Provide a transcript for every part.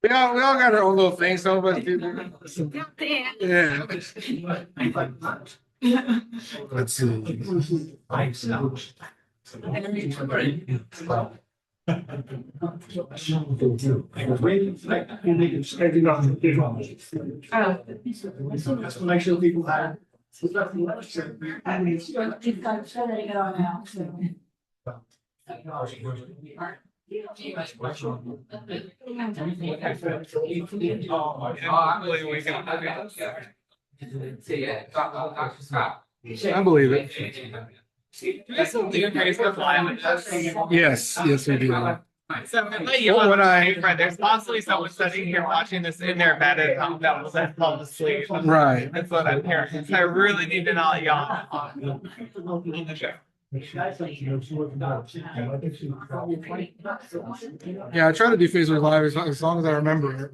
We all got our own little things. Some of us do. Yeah. Let's see. Make sure people have. I believe it. Yes, yes, we do. So there's possibly someone sitting here watching this in their bed at home that will then fall asleep. Right. That's what I'm hearing. So I really need to not yawn on the show. Yeah, I try to do Facebook Live as long as I remember it.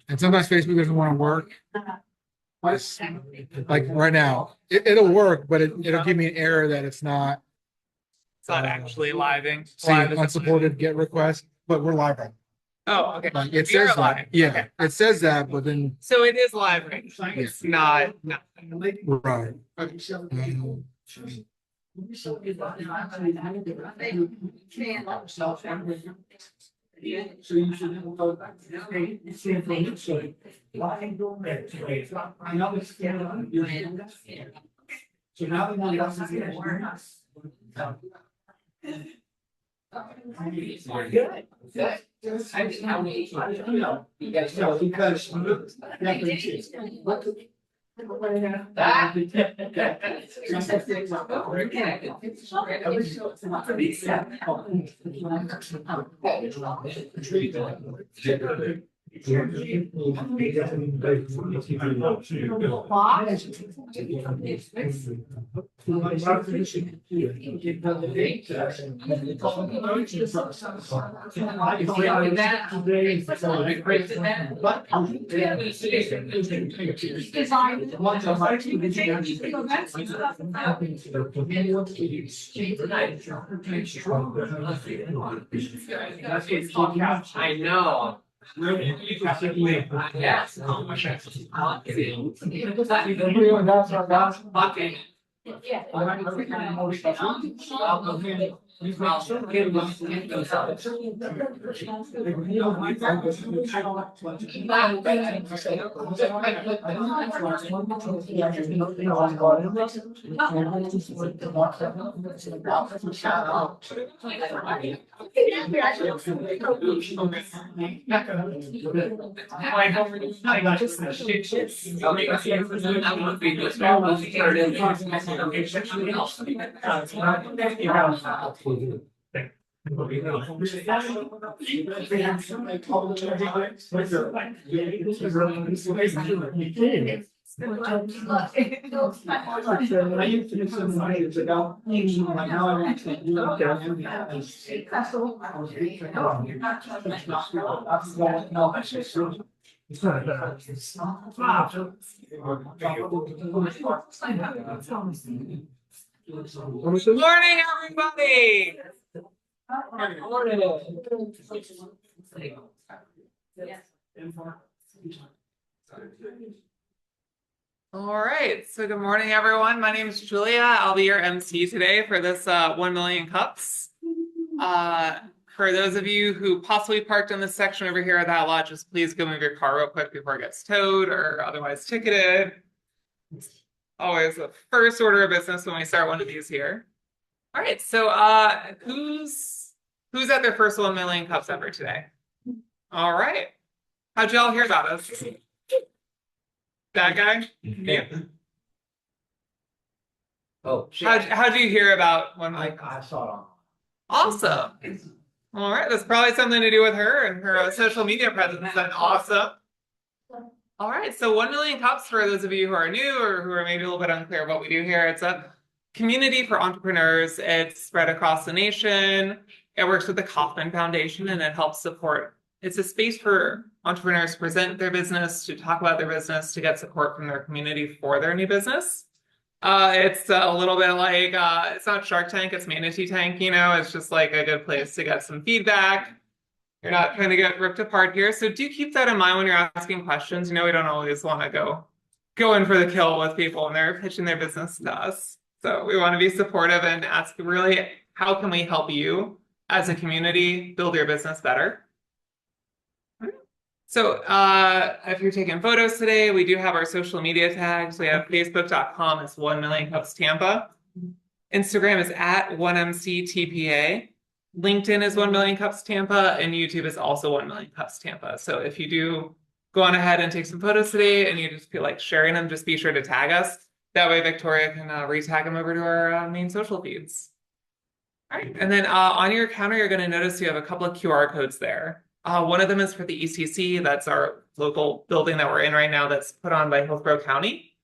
And sometimes Facebook doesn't want to work. Like right now, it'll work, but it'll give me an error that it's not. It's not actually living. Saying unsupported get request, but we're live right now. Oh, okay. Like it says that. Live. Yeah, okay. It says that, but then. So it is live right now. It's not. Right. So you should go back to so now the one else is I know. Yes. I used to do some years ago. Like now I want to do Good morning, everybody. All right, so good morning, everyone. My name is Julia. I'll be your MC today for this 1 million cups. For those of you who possibly parked in this section over here at that lot, just please go move your car real quick before it gets towed or otherwise ticketed. It's always the first order of business when we start one of these here. All right, so who's at their first 1 million cups ever today? All right. How'd y'all hear about us? That guy? Yeah. Oh, how'd you hear about one? I saw it. Awesome. All right, that's probably something to do with her and her social media presence. That's awesome. All right, so 1 million cups for those of you who are new or who are maybe a little bit unclear of what we do here. It's a community for entrepreneurs. It's spread across the nation. It works with the Kauffman Foundation and it helps support. It's a space for entrepreneurs to present their business, to talk about their business, to get support from their community for their new business. It's a little bit like, it's not Shark Tank, it's Manatee Tank, you know, it's just like a good place to get some feedback, You're not trying to get ripped apart here. So do keep that in mind when you're asking questions. We don't always want to go in for the kill with people when they're pitching their business to us. So we want to be supportive and ask really, how can we help you as a community build your business better? So if you're taking photos today, we do have our social media tags. We have facebook.com as 1 Million Cups Tampa. Instagram is at 1MCTPA. LinkedIn is 1 Million Cups Tampa, and YouTube is also 1 Million Cups Tampa. So if you do go on ahead and take some photos today and you just feel like sharing them, just be sure to tag us. That way Victoria can retag them over to our main social feeds. All right, and then on your counter, you're going to notice you have a couple of QR codes there. One of them is for the ECC. That's our local building that we're in right now that's put on by Hillsborough County.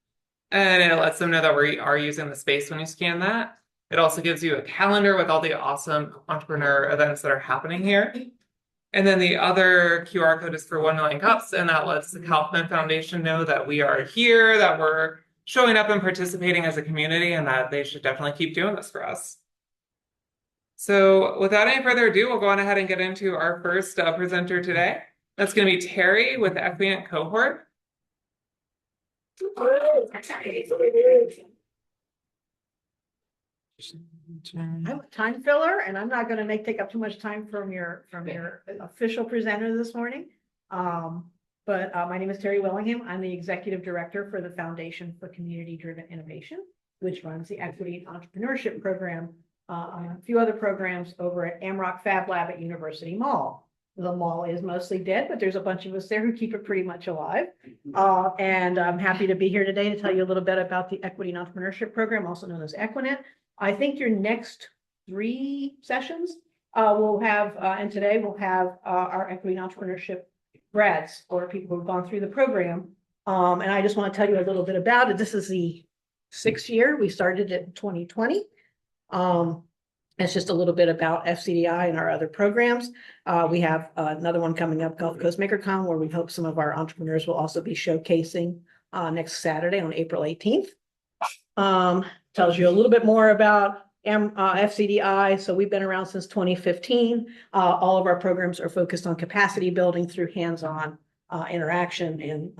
And it lets them know that we are using the space when you scan that. It also gives you a calendar with all the awesome entrepreneur events that are happening here. And then the other QR code is for 1 Million Cups, and that lets the Kaufman Foundation know that we are here, that we're showing up and participating as a community, and that they should definitely keep doing this for us. So without any further ado, we'll go on ahead and get into our first presenter today. That's going to be Terry with the Equiant Cohort. I'm a time filler, and I'm not going to take up too much time from your official presenter this morning. But my name is Terry Willingham. I'm the executive director for the Foundation for Community Driven Innovation, which runs the Equity and Entrepreneurship Program and a few other programs over at Amrock Fab Lab at University Mall. The mall is mostly dead, but there's a bunch of us there who keep it pretty much alive. And I'm happy to be here today to tell you a little bit about the Equity and Entrepreneurship Program, also known as Equinet. I think your next 3 sessions we'll have, and today we'll have our Equity and Entrepreneurship grads or people who've gone through the program. And I just want to tell you a little bit about it. This is the 6th year. We started it in 2020. It's just a little bit about FCDI and our other programs. We have another one coming up, Gulf Coast MakerCon, where we hope some of our entrepreneurs will also be showcasing next Saturday on April 18th. Tells you a little bit more about FCDI. So we've been around since 2015. All of our programs are focused on capacity building through hands-on interaction and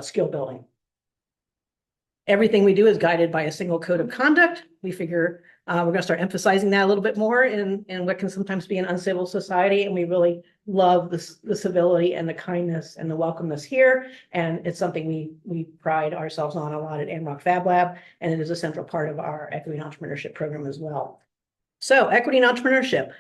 skill building. Everything we do is guided by a single code of conduct. We figure we're going to start emphasizing that a little bit more in what can sometimes be an uncivil society. And we really love the civility and the kindness and the welcomeness here. And it's something we pride ourselves on a lot at Amrock Fab Lab. And it is a central part of our Equity and Entrepreneurship Program as well. So Equity and Entrepreneurship,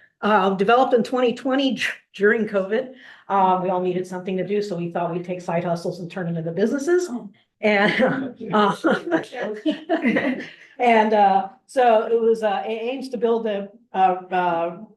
developed in 2020 during COVID. We all needed something to do. So we thought we'd take side hustles and turn them into businesses. And so it was it aims to build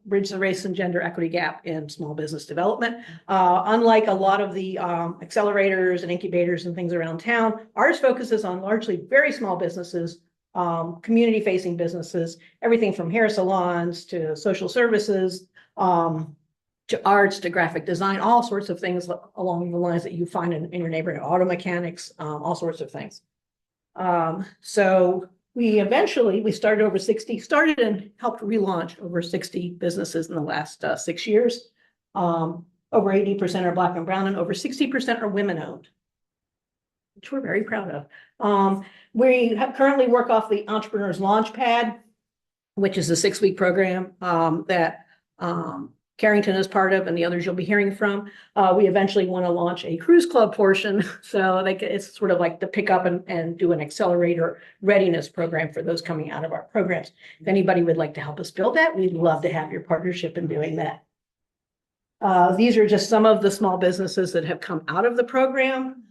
bridge the race and gender equity gap in small business development. Unlike a lot of the accelerators and incubators and things around town, ours focuses on largely very small businesses, community facing businesses, everything from hair salons to social services, to arts, to graphic design, all sorts of things along the lines that you find in your neighborhood, auto mechanics, all sorts of things. So we started and helped relaunch over 60 businesses in the last 6 years. Over 80% are Black and brown, and over 60% are women owned, which we're very proud of. We currently work off the Entrepreneurs Launchpad, which is a 6-week program that Carrington is part of, and the others you'll be hearing from. We eventually want to launch a cruise club portion. So it's sort of like to pick up and do an accelerator readiness program for those coming out of our programs. If anybody would like to help us build that, we'd love to have your partnership in doing that. These are just some of the small businesses that have come out of the program.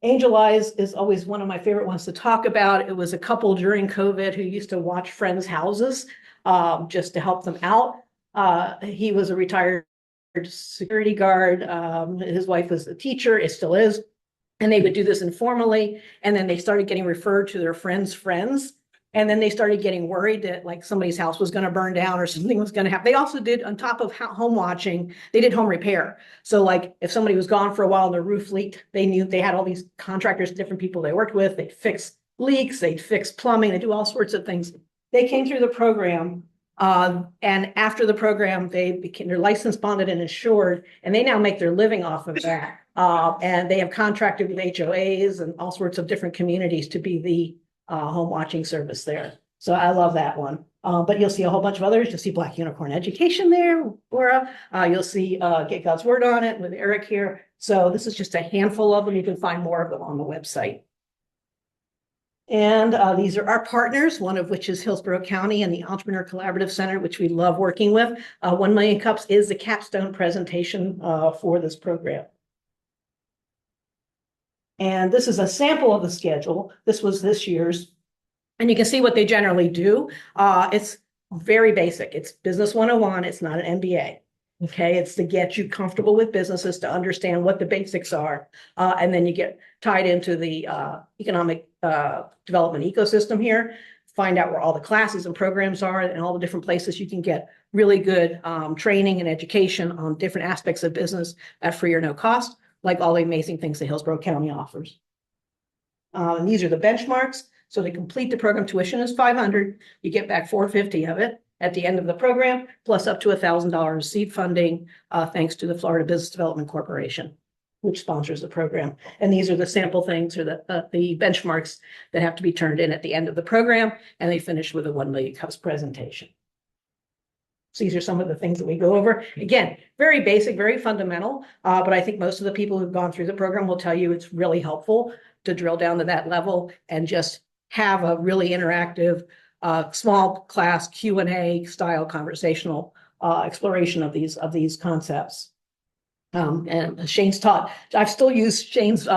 Angel Eyes is always one of my favorite ones to talk about. It was a couple during COVID who used to watch friends' houses just to help them out. He was a retired security guard. His wife was a teacher, it still is. And they would do this informally. And then they started getting referred to their friends' friends. And then they started getting worried that like somebody's house was going to burn down or something was going to happen. They also did, on top of home watching, they did home repair. So like if somebody was gone for a while and their roof leaked, they knew they had all these contractors, different people they worked with. They'd fix leaks, they'd fix plumbing, they do all sorts of things. They came through the program And after the program, they're licensed, bonded, and insured, and they now make their living off of that. And they have contracted with HOAs and all sorts of different communities to be the home watching service there. So I love that one. But you'll see a whole bunch of others. You'll see Black Unicorn Education there, Laura. You'll see Get God's Word on It with Eric here. So this is just a handful of them. You can find more of them on the website. And these are our partners, one of which is Hillsborough County and the Entrepreneur Collaborative Center, which we love working with. 1 Million Cups is the capstone presentation for this program. And this is a sample of the schedule. This was this year's. And you can see what they generally do. It's very basic. It's Business 101. It's not an MBA. Okay, it's to get you comfortable with businesses, to understand what the basics are. And then you get tied into the economic development ecosystem here, find out where all the classes and programs are and all the different places you can get really good training and education on different aspects of business at free or no cost, like all the amazing things that Hillsborough County offers. And these are the benchmarks. So to complete the program, tuition is $500. You get back $450 of it at the end of the program, plus up to $1,000 seed funding, thanks to the Florida Business Development Corporation, which sponsors the program. And these are the sample things or the benchmarks that have to be turned in at the end of the program, and they finish with a 1 Million Cups presentation. So these are some of the things that we go over. Again, very basic, very fundamental, but I think most of the people who've gone through the program will tell you it's really helpful to drill down to that level and just have a really interactive small class Q&A style conversational exploration of these concepts. And Shane's taught, I've still used Shane's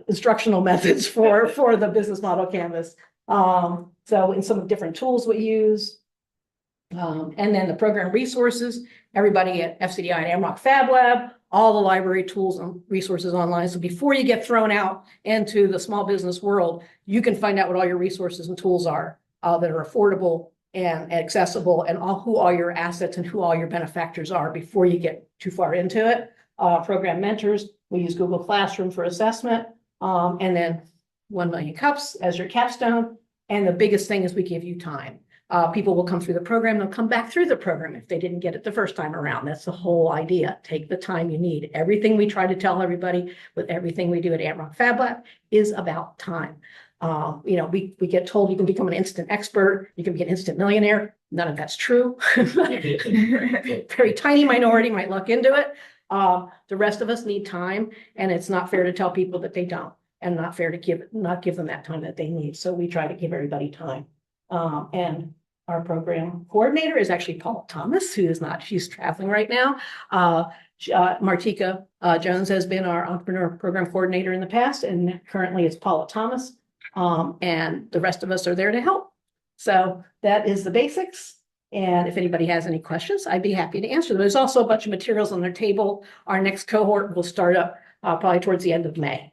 instructional methods for the business model canvas. So in some different tools we use. And then the program resources, everybody at FCDI and AMROC Fab Lab, all the library tools and resources online. So before you get thrown out into the small business world, you can find out what all your resources and tools are that are affordable and accessible, and who all your assets and who all your benefactors are before you get too far into it. Program mentors, we use Google Classroom for assessment, and then 1 Million Cups as your capstone. And the biggest thing is we give you time. People will come through the program, they'll come back through the program if they didn't get it the first time around. That's the whole idea. Take the time you need. Everything we try to tell everybody with everything we do at AMROC Fab Lab is about time. We get told you can become an instant expert, you can be an instant millionaire. None of that's true. Very tiny minority might luck into it. The rest of us need time, and it's not fair to tell people that they don't, and not fair to not give them that time that they need. So we try to give everybody time. And our program coordinator is actually Paula Thomas, she's traveling right now. Martika Jones has been our entrepreneur program coordinator in the past, and currently it's Paula Thomas. And the rest of us are there to help. So that is the basics. And if anybody has any questions, I'd be happy to answer them. There's also a bunch of materials on their table. Our next cohort will start up probably towards the end of May.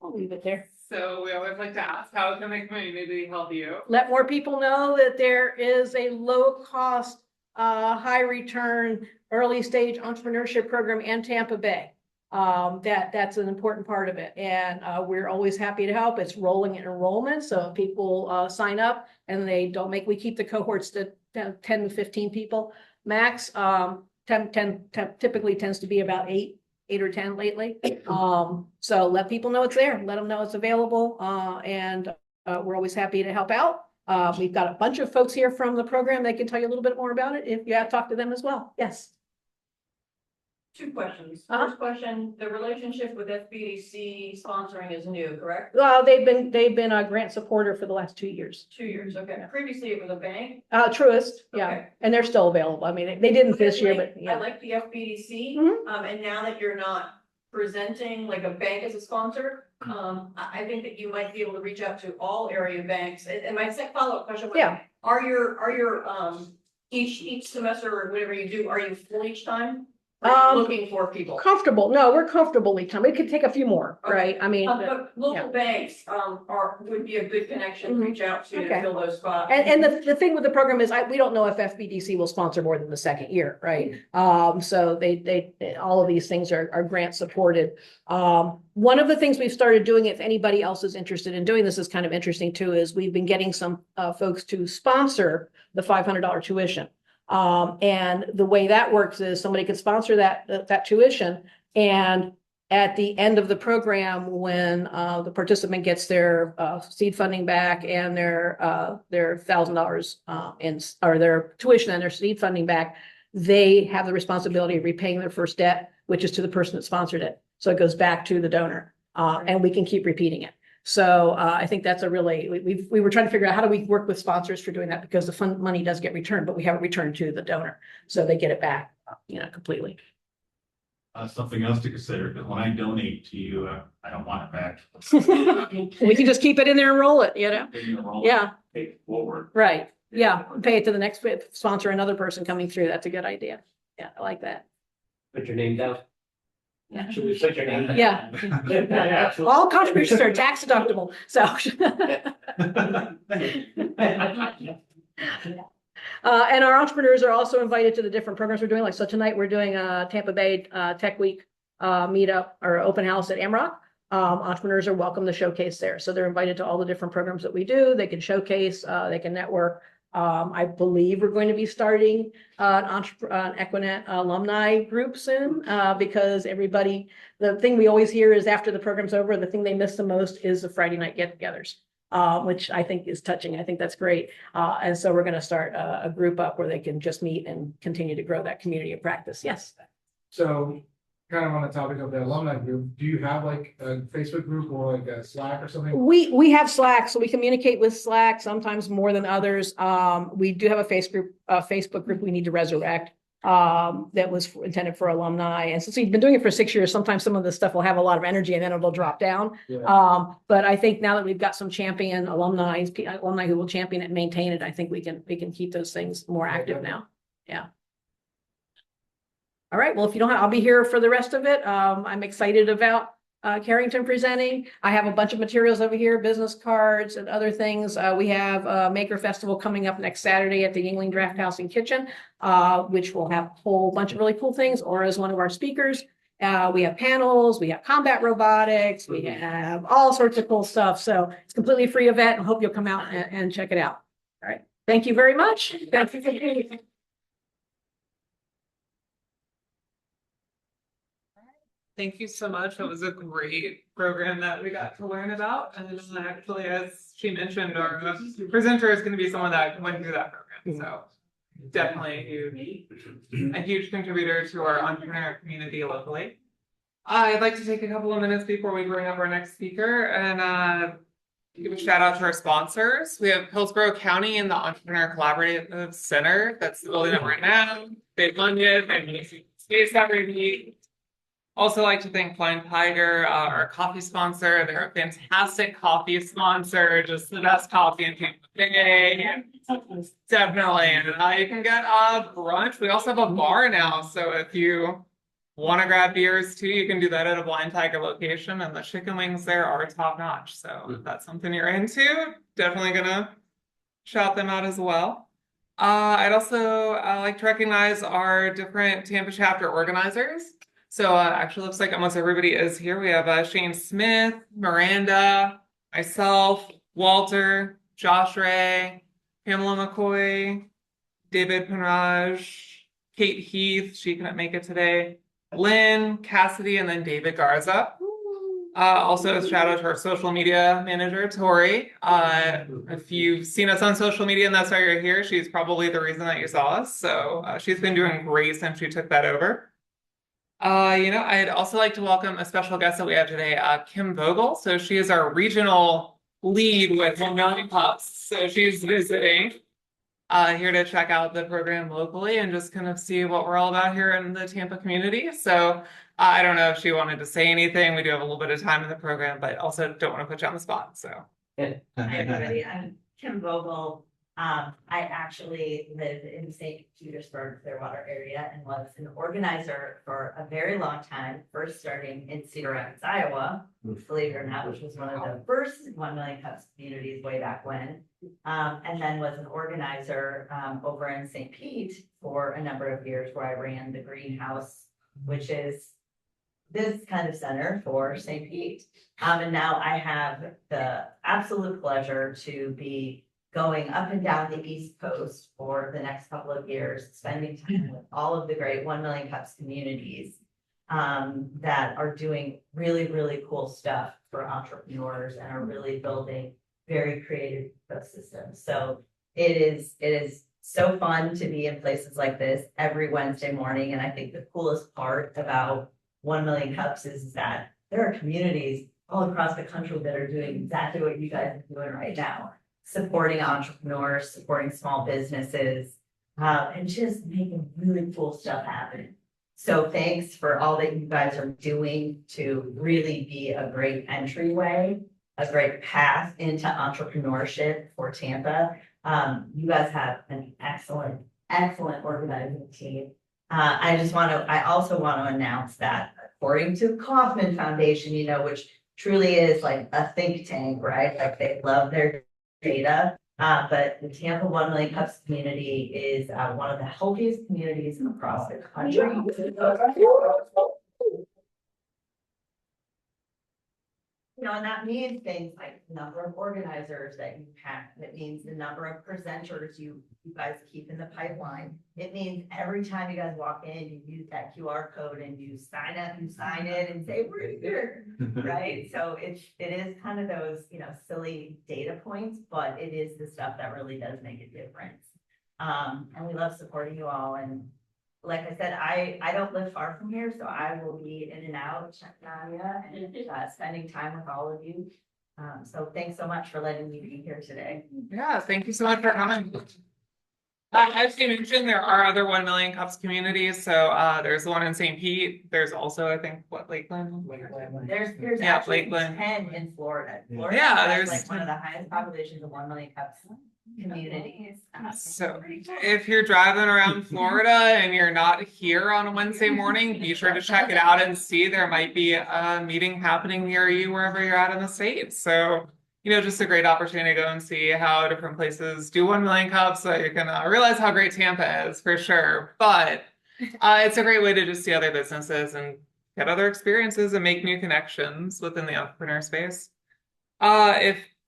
I'll leave it there. So we always like to ask, how can the community help you? Let more people know that there is a low cost, high return, early stage entrepreneurship program in Tampa Bay. That's an important part of it. And we're always happy to help. It's rolling enrollment. So if people sign up and they don't we keep the cohorts to 10 to 15 people max. 10 typically tends to be about 8 or 10 lately. So let people know it's there, let them know it's available. And we're always happy to help out. We've got a bunch of folks here from the program that can tell you a little bit more about it if you have talked to them as well. Yes. 2 questions. First question, the relationship with FBDC sponsoring is new, correct? Well, they've been a grant supporter for the last 2 years. 2 years, okay. Previously it was a bank. Truist, yeah, Okay. and they're still available. I mean, they didn't this year, but I yeah. like the FBDC, Mhm. and now that you're not presenting like a bank as a sponsor, I think that you might be able to reach out to all area banks. And my second follow-up question was, Yeah. are your each semester or whatever you do, are you full each time? Looking for people. Comfortable, no, we're comfortably, it could take a few more, Okay. right? I mean, But local banks, would be a good connection to reach out to Okay. fill those spots. and the thing with the program is we don't know if FBDC will sponsor more than the second year, right? So they all of these things are grant supported. One of the things we've started doing, if anybody else is interested in doing this, is kind of interesting too, is we've been getting some folks to sponsor the $500 tuition. And the way that works is somebody could sponsor that tuition, and at the end of the program, when the participant gets their seed funding back and their $1,000 or their tuition and their seed funding back, they have the responsibility of repaying their first debt, which is to the person that sponsored it. So it goes back to the donor, and we can keep repeating it. So I think that's we were trying to figure out how do we work with sponsors for doing that, because the fund money does get returned, but we have it returned to the donor, so they get it back, completely. Something else to consider, because when I donate to you, I don't want it back. We can just keep it in there and roll it, Taking the role, Yeah, take it forward. right. Yeah, pay it to the next sponsor, another person coming through. That's a good idea. Yeah, I like that. Put your name down. Yeah. Should we put your name down? Yeah. Yeah. All contributions are tax deductible, so. And our entrepreneurs are also invited to the different programs we're doing. Like, so tonight we're doing a Tampa Bay Tech Week meetup or open house at Amrock. Entrepreneurs are welcome to showcase there. So they're invited to all the different programs that we do. They can showcase, they can network. I believe we're going to be starting an Equinet alumni group soon, because the thing we always hear is after the program's over, the thing they miss the most is the Friday night get-togethers, which I think is touching. I think that's great. And so we're going to start a group up where they can just meet and continue to grow that community of practice. Yes. So kind of on the topic of the alumni group, do you have like a Facebook group or like a Slack or something? We have Slack, so we communicate with Slack, sometimes more than others. We do have a Facebook group we need to resurrect, that was intended for alumni. And since we've been doing it for 6 years, sometimes some of this stuff will have a lot of energy and then it'll drop down. Yeah. But I think now that we've got some champion alumni who will champion it and maintain it, I think we can keep those things more active now. Yeah. All right, well, if you don't have, I'll be here for the rest of it. I'm excited about Carrington presenting. I have a bunch of materials over here, business cards and other things. We have a Maker Festival coming up next Saturday at the Yingling Draft House and Kitchen, which will have a whole bunch of really cool things. Aura is one of our speakers. We have panels, we have combat robotics, we have all sorts of cool stuff. So it's a completely free event. I hope you'll come out and check it out. All right, thank you very much. Thank you for being here. Thank you so much. That was a great program that we got to learn about. And actually, as she mentioned, our presenter is going to be someone that went through that program. So definitely a huge contributor to our entrepreneur community locally. I'd like to take a couple of minutes before we bring up our next speaker and give a shout out to our sponsors. We have Hillsborough County and the Entrepreneur Collaborative Center that's building up right now. They've funded, they've space every week. Also like to thank Flying Tiger, our coffee sponsor. They're a fantastic coffee sponsor, just the best coffee in Tampa Bay. Definitely. And you can get brunch. We also have a bar now. So if you want to grab beers too, you can do that at a Blind Tiger location. And the chicken wings there are top notch. So if that's something you're into, definitely gonna shout them out as well. I'd also like to recognize our different Tampa chapter organizers. So actually looks like almost everybody is here. We have Shane Smith, Miranda, myself, Walter, Josh Ray, Pamela McCoy, David Penraj, Kate Heath, she couldn't make it today, Lynn, Cassidy, and then David Garza. Also a shout out to our social media manager, Tori. If you've seen us on social media and that's why you're here, she's probably the reason that you saw us. So she's been doing great since she took that over. I'd also like to welcome a special guest that we have today, Kim Vogel. So she is our regional lead with 1 Million Pups. So she's visiting here to check out the program locally and just kind of see what we're all about here in the Tampa community. So I don't know if she wanted to say anything. We do have a little bit of time in the program, but also don't want to put you on the spot. So Hi, everybody. I'm Kim Vogel, I actually live in St. Petersburg, Clearwater area, and was an organizer for a very long time, first starting in Cedar Rapids, Iowa, believe it or not, which was one of the first 1 million cups communities way back when. And then was an organizer over in St. Pete for a number of years, where I ran the greenhouse, which is this kind of center for St. Pete. And now I have the absolute pleasure to be going up and down the East Coast for the next couple of years, spending time with all of the great 1 million cups communities that are doing really, really cool stuff for entrepreneurs and are really building very creative ecosystems. So it is so fun to be in places like this every Wednesday morning. And I think the coolest part about 1 million cups is that there are communities all across the country that are doing exactly what you guys are doing right now, supporting entrepreneurs, supporting small businesses, and just making really cool stuff happen. So thanks for all that you guys are doing to really be a great entryway, a great path into entrepreneurship for Tampa. You guys have an excellent, excellent organizing team. I also want to announce that according to Kaufman Foundation, which truly is like a think tank, right? Like they love their data. But the Tampa 1 million cups community is one of the healthiest communities across the country. And that means things like the number of organizers that you have. It means the number of presenters you guys keep in the pipeline. It means every time you guys walk in, you use that QR code and you sign up, you sign in and say, we're here, right? So it is kind of those, silly data points, but it is the stuff that really does make a difference. And we love supporting you all. And like I said, I don't live far from here, so I will be in and out, checking on you and spending time with all of you. So thanks so much for letting me be here today. Yeah, thank you so much for coming. As you mentioned, there are other 1 million cups communities. So there's the one in St. Pete. There's also, I think, Lakeland? There's Yeah, actually Lakeland. 10 in Florida. Florida Yeah, has there's like one of the highest populations of 1 million cups communities. So if you're driving around Florida and you're not here on a Wednesday morning, be sure to check it out and see. There might be a meeting happening near you wherever you're at in the States. So, just a great opportunity to go and see how different places do 1 million cups, so you can realize how great Tampa is for sure. But it's a great way to just see other businesses and get other experiences and make new connections within the entrepreneur space.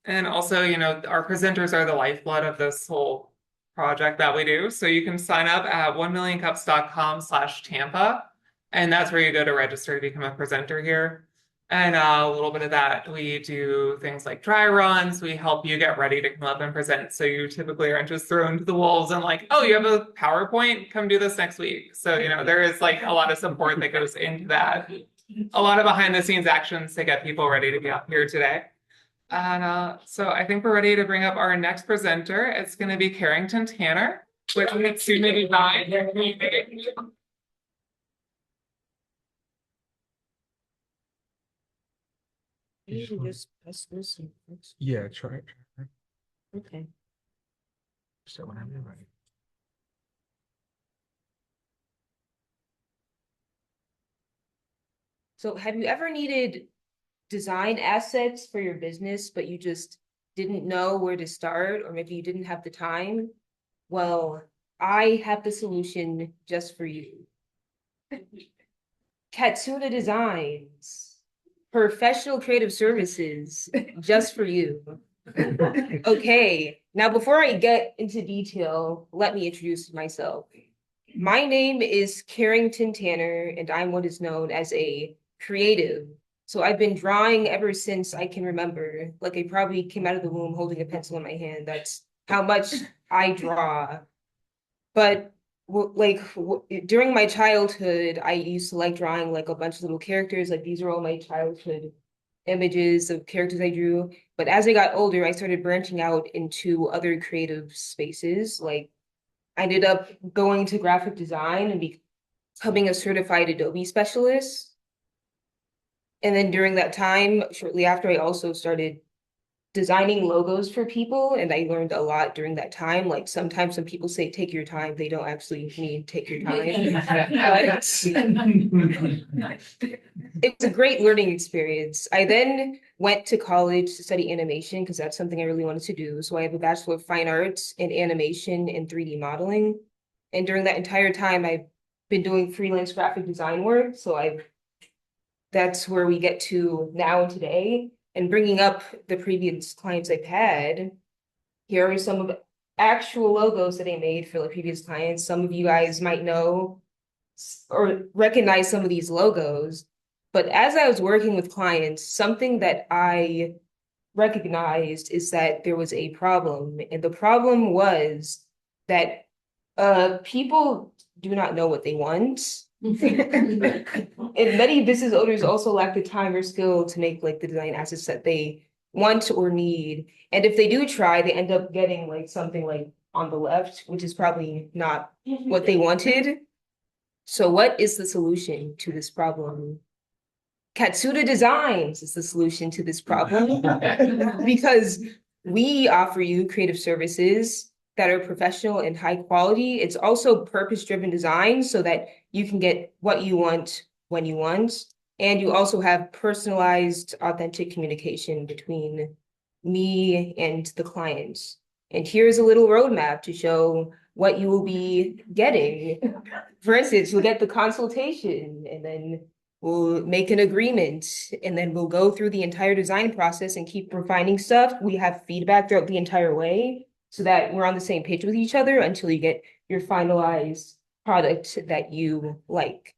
And also, our presenters are the lifeblood of this whole project that we do. So you can sign up at 1millioncups.com/Tampa. And that's where you go to register to become a presenter here. And a little bit of that, we do things like dry runs. We help you get ready to come up and present. So you typically aren't just thrown to the wolves and like, oh, you have a PowerPoint, come do this next week. So, there is like a lot of support that goes into that. A lot of behind the scenes actions to get people ready to be up here today. And so I think we're ready to bring up our next presenter. It's going to be Carrington Tanner with Catsuna Design. You can just press this. Yeah, try it. Okay. So whenever you're ready. So have you ever needed design assets for your business, but you just didn't know where to start, or maybe you didn't have the time? Well, I have the solution just for you. Catsuna Designs, professional creative services just for you. Okay, now before I get into detail, let me introduce myself. My name is Carrington Tanner, and I'm what is known as a creative. So I've been drawing ever since I can remember. Like I probably came out of the womb holding a pencil in my hand. That's how much I draw. But during my childhood, I used to like drawing like a bunch of little characters. Like these are all my childhood images of characters I drew. But as I got older, I started branching out into other creative spaces. Like I ended up going to graphic design and becoming a certified Adobe specialist. And then during that time, shortly after, I also started designing logos for people, and I learned a lot during that time. Like sometimes when people say take your time, they don't actually mean take your time. It was a great learning experience. I then went to college to study animation because that's something I really wanted to do. So I have a Bachelor of Fine Arts in animation and 3D modeling. And during that entire time, I've been doing freelance graphic design work. So that's where we get to now and today. And bringing up the previous clients I've had, here are some of the actual logos that I made for the previous clients. Some of you guys might know or recognize some of these logos. But as I was working with clients, something that I recognized is that there was a problem. And the problem was that people do not know what they want. And many business owners also lack the time or skill to make like the design assets that they want or need. And if they do try, they end up getting like something like on the left, which is probably not what they wanted. So what is the solution to this problem? Catsuna Designs is the solution to this problem because we offer you creative services that are professional and high quality. It's also purpose-driven design so that you can get what you want when you want. And you also have personalized, authentic communication between me and the client. And here's a little roadmap to show what you will be getting. For instance, you'll get the consultation, and then we'll make an agreement, and then we'll go through the entire design process and keep refining stuff. We have feedback throughout the entire way so that we're on the same page with each other until you get your finalized product that you like.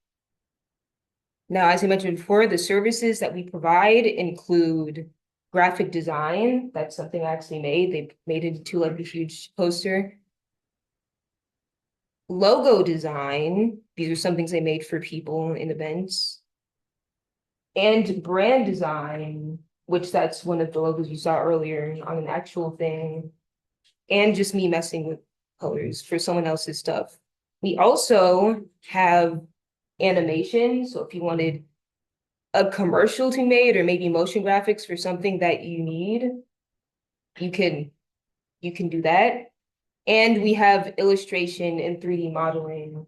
Now, as I mentioned before, the services that we provide include graphic design. That's something I actually made. They made it into like a huge poster. Logo design. These are some things I made for people in events. And brand design, which that's one of the logos you saw earlier on an actual thing. And just me messing with colors for someone else's stuff. We also have animation. So if you wanted a commercial to be made or maybe motion graphics for something that you need, you can do that. And we have illustration and 3D modeling.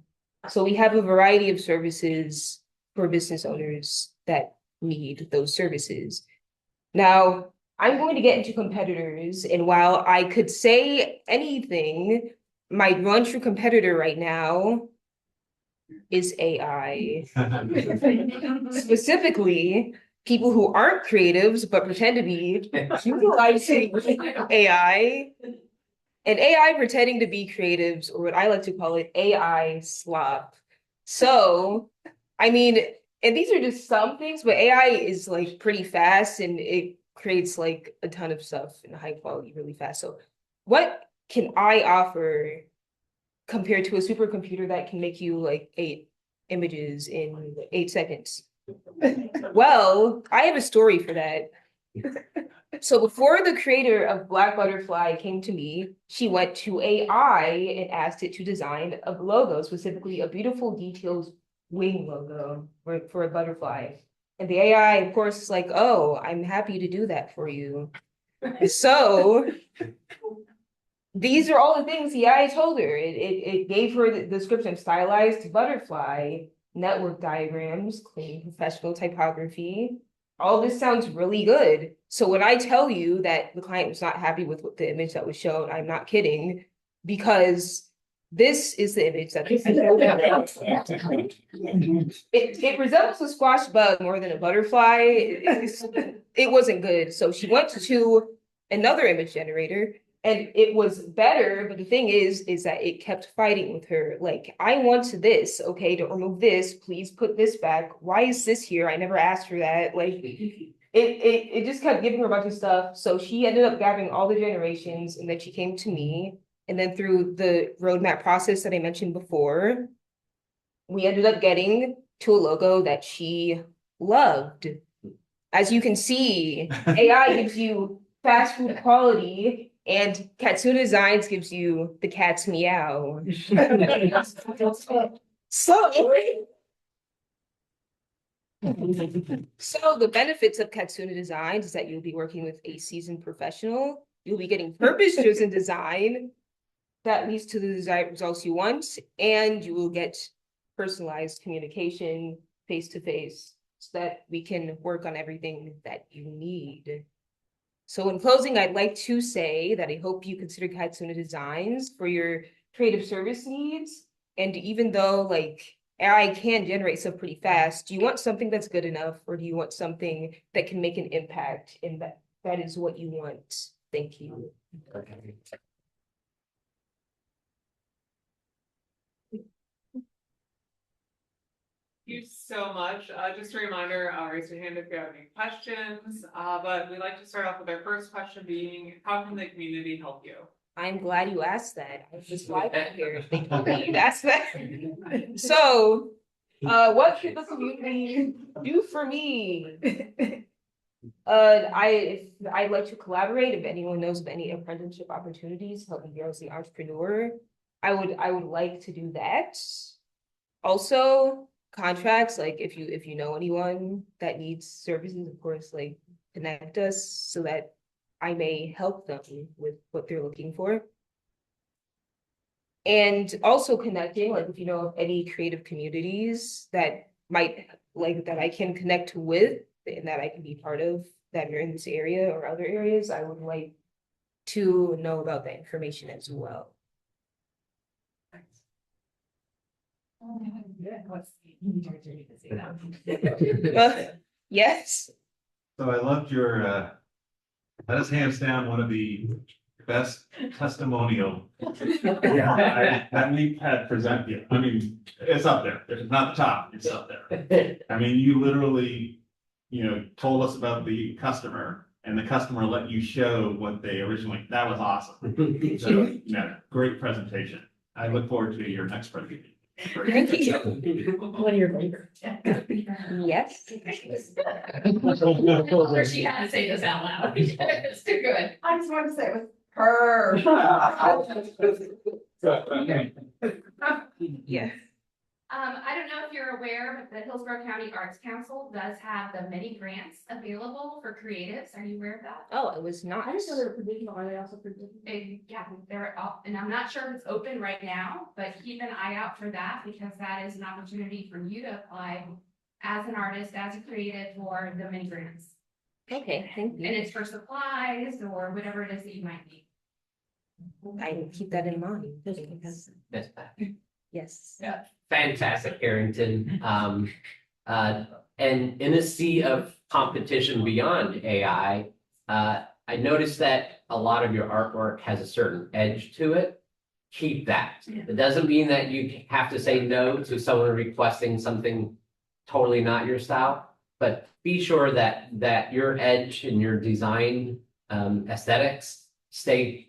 So we have a variety of services for business owners that need those services. Now, I'm going to get into competitors, and while I could say anything, my one true competitor right now is AI. Specifically, people who aren't creatives but pretend to be utilizing AI. And AI pretending to be creatives, or what I like to call it, AI slop. So, I mean, and these are just some things, but AI is like pretty fast and it creates like a ton of stuff in high quality really fast. So what can I offer compared to a supercomputer that can make you like 8 images in 8 seconds? Well, I have a story for that. So before the creator of Black Butterfly came to me, she went to AI and asked it to design a logo, specifically a beautiful detailed wing logo for a butterfly. And the AI, of course, is like, oh, I'm happy to do that for you. So these are all the things the AI told her. It gave her the description: stylized butterfly, network diagrams, clean professional typography. All this sounds really good. So when I tell you that the client was not happy with the image that was shown, I'm not kidding, because this is the image that it resembles a squash bug more than a butterfly. It wasn't good. So she went to another image generator and it was better, but the thing is that it kept fighting with her. Like, I want this, okay, to remove this, please put this back. Why is this here? I never asked for that. Like, it just kept giving her a bunch of stuff. So she ended up gathering all the generations, and then she came to me. And then through the roadmap process that I mentioned before, we ended up getting to a logo that she loved. As you can see, AI gives you fast food quality, and Catsuna Designs gives you the cat's meow. So So the benefits of Katsuna Designs is that you'll be working with a seasoned professional. You'll be getting purpose-driven design that leads to the desired results you want, and you will get personalized communication face-to-face so that we can work on everything that you need. So in closing, I'd like to say that I hope you consider Katsuna Designs for your creative service needs. And even though like AI can generate stuff pretty fast, do you want something that's good enough, or do you want something that can make an impact? And that is what you want. Thank you. Thank you so much. Just a reminder, raise your hand if you have any questions. But we'd like to start off with our first question being, how can the community help you? I'm glad you asked that. I was just wiping here. Thank you that you asked that. So, what should the community do for me? I'd like to collaborate. If anyone knows of any apprenticeship opportunities, help me grow as the entrepreneur. I would like to do that. Also, contracts, like if you know anyone that needs services, of course, like connect us so that I may help them with what they're looking for. And also connecting, like if you know of any creative communities that might like that I can connect with and that I can be part of that are in this area or other areas, I would like to know about that information as well. Yes. So I loved your, that is hands down one of the best testimonial that we've had present you. I mean, it's up there. It's not the top, it's up there. I mean, you literally, told us about the customer and the customer let you show what they originally, that was awesome. So, great presentation. I look forward to your next presentation. Thank you. One of your favorites. Yes. Or she had to say this out loud. It's too good. I just wanted to say it was her. Yes. I don't know if you're aware, but the Hillsborough County Arts Council does have the many grants available for creatives. Are you aware of that? Oh, it was not. I just know they're provisional, are they also provisional? Yeah, they're up, and I'm not sure if it's open right now, but keep an eye out for that because that is an opportunity for you to apply as an artist, as a creative for the mini grants. Okay, thank And you. it's for supplies or whatever it is that you might need. I will keep that in mind. That's bad. Yes. Yeah, fantastic, Carrington. And in a sea of competition beyond AI, I noticed that a lot of your artwork has a certain edge to it. Keep that. It doesn't mean that you have to say no to someone requesting something totally not your style, but be sure that your edge and your design aesthetics stay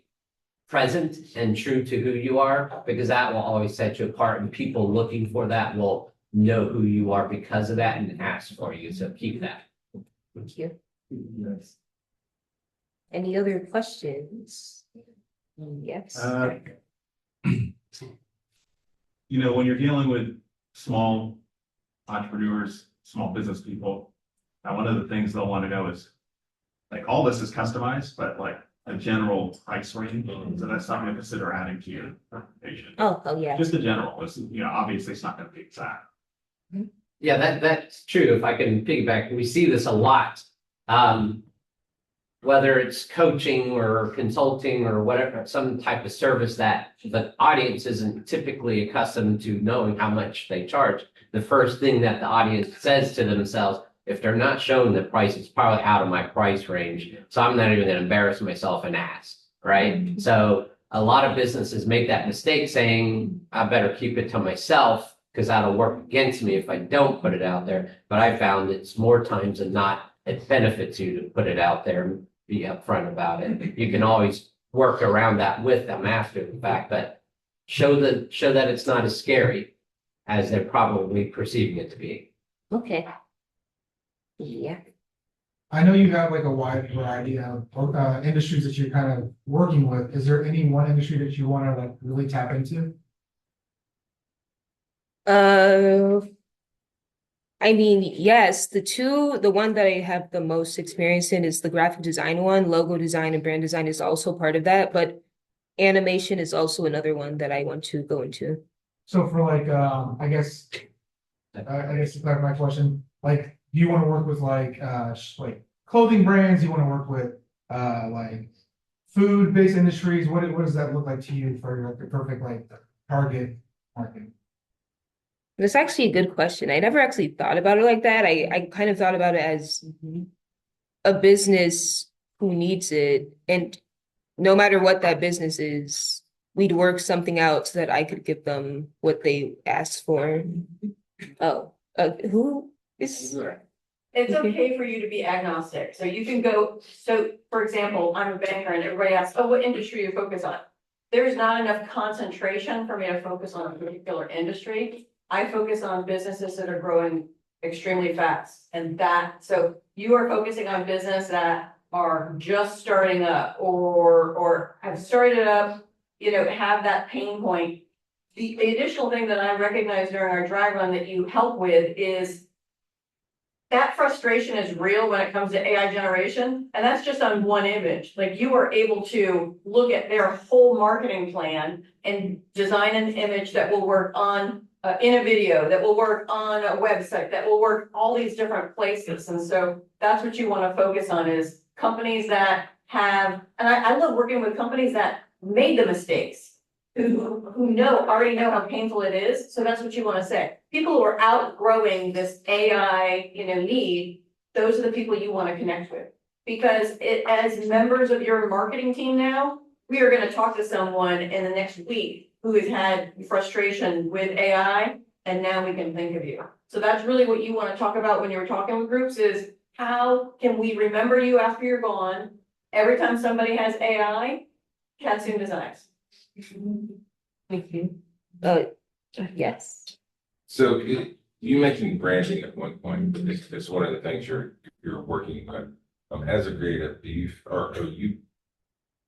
present and true to who you are, because that will always set you apart, and people looking for that will know who you are because of that and ask for you. So keep that. Thank you. Yes. Any other questions? Yes. When you're dealing with small entrepreneurs, small business people, one of the things they'll want to know is, like, all this is customized, but like a general price range. So that's something to consider adding to your presentation. Oh, yeah. Just a general, it's, obviously it's not going to be exact. Yeah, that's true. If I can piggyback, we see this a lot. Whether it's coaching or consulting or whatever, some type of service that the audience isn't typically accustomed to knowing how much they charge. The first thing that the audience says to themselves, if they're not showing the price, it's probably out of my price range. So I'm not even going to embarrass myself and ask, right? So a lot of businesses make that mistake saying, I better keep it to myself because that'll work against me if I don't put it out there. But I found it's more times than not, it benefits you to put it out there and be upfront about it. You can always work around that with them after the fact, but show that it's not as scary as they're probably perceiving it to be. Okay. Yeah. I know you have like a wide variety of industries that you're kind of working with. Is there any one industry that you want to like really tap into? I mean, yes, the one that I have the most experience in is the graphic design one. Logo design and brand design is also part of that, but animation is also another one that I want to go into. So for like, I guess to clarify my question, like, do you want to work with like, like clothing brands? Do you want to work with, like food-based industries? What does that look like to you for like the perfect like target market? That's actually a good question. I never actually thought about it like that. I kind of thought about it as a business who needs it. And no matter what that business is, we'd work something out so that I could give them what they asked for. Oh, who is? It's okay for you to be agnostic, so you can go, so for example, I'm a banker and everybody asks, oh, what industry you focus on? There's not enough concentration for me to focus on a particular industry. I focus on businesses that are growing extremely fast, and so you are focusing on business that are just starting up or have started up, have that pain point. The additional thing that I recognized during our dry run that you help with is that frustration is real when it comes to AI generation, and that's just on one image. Like, you are able to look at their whole marketing plan and design an image that will work on in a video, that will work on a website, that will work all these different places. And so that's what you want to focus on, is companies that have, and I love working with companies that made the mistakes, who already know how painful it is. So that's what you want to say. People who are outgrowing this AI, need, those are the people you want to connect with. Because as members of your marketing team now, we are going to talk to someone in the next week who has had frustration with AI, and now we can think of you. So that's really what you want to talk about when you're talking with groups, is how can we remember you after you're gone? Every time somebody has AI, Catsuna Designs. Thank you. Yes. So you mentioned branding at one point. It's one of the things you're working on. As a creative, are you